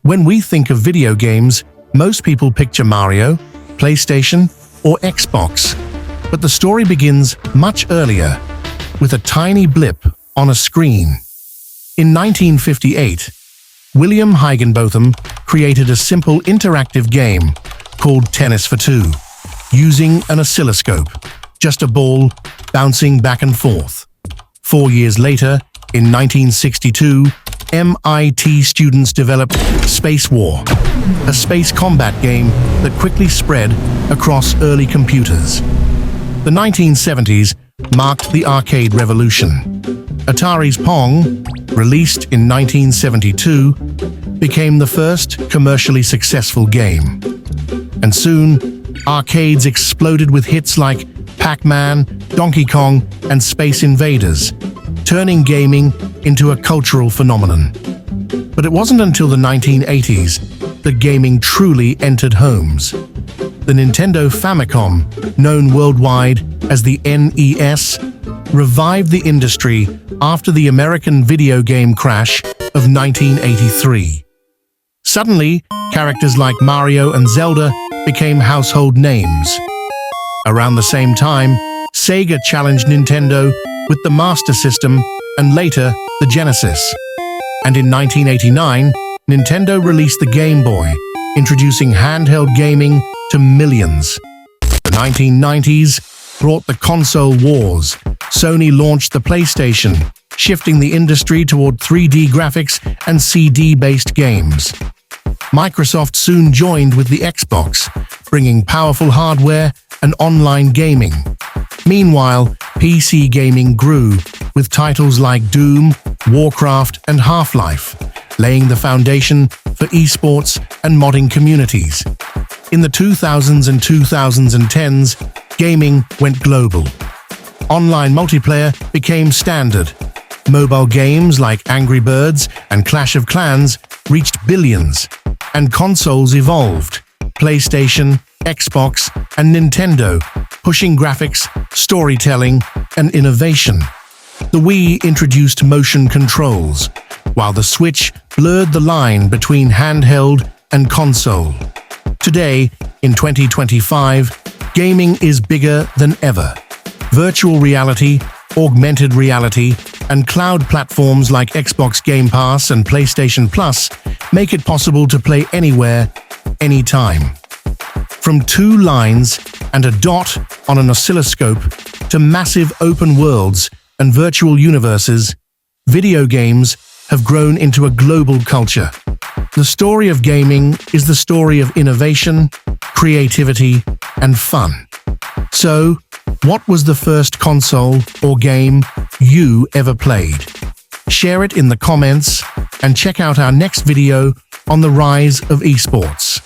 When we think of video games, most people picture Mario, PlayStation, or Xbox. But the story begins much earlier, with a tiny blip on a screen. In 1958, William Higginbotham created a simple interactive game called Tennis for Two, using an oscilloscope, just a ball bouncing back and forth. 4 years later, in 1962, MIT students developed Spacewar, a space combat game that quickly spread across early computers. The 1970s marked the arcade revolution. Atari's Pong, released in 1972, became the first commercially successful game. And soon, arcades exploded with hits like Pac-Man, Donkey Kong, and Space Invaders, turning gaming into a cultural phenomenon. But it wasn't until the 1980s that gaming truly entered homes. The Nintendo Famicom, known worldwide as the NES, revived the industry after the American video game crash of 1983. Suddenly, characters like Mario and Zelda became household names. Around the same time, Sega challenged Nintendo with the Master System and later the Genesis. And in 1989, Nintendo released the Game Boy, introducing handheld gaming to millions. The 1990s brought the console wars. Sony launched the PlayStation, shifting the industry toward 3D graphics and CD-based games. Microsoft soon joined with the Xbox, bringing powerful hardware and online gaming. Meanwhile, PC gaming grew, with titles like Doom, Warcraft, and Half-Life, laying the foundation for esports and modding communities. In the 2000s and 2010s, gaming went global. Online multiplayer became standard. Mobile games like Angry Birds and Clash of Clans reached billions, and consoles evolved. PlayStation, Xbox, and Nintendo, pushing graphics, storytelling, and innovation. The Wii introduced motion controls, while the Switch blurred the line between handheld and console. Today, in 2025, gaming is bigger than ever. Virtual reality, augmented reality, and cloud platforms like Xbox Game Pass and PlayStation Plus make it possible to play anywhere, anytime. From 2 lines and a dot on an oscilloscope to massive open worlds and virtual universes, video games have grown into a global culture. The story of gaming is the story of innovation, creativity, and fun. So, what was the first console or game you ever played? Share it in the comments and check out our next video on the rise of esports.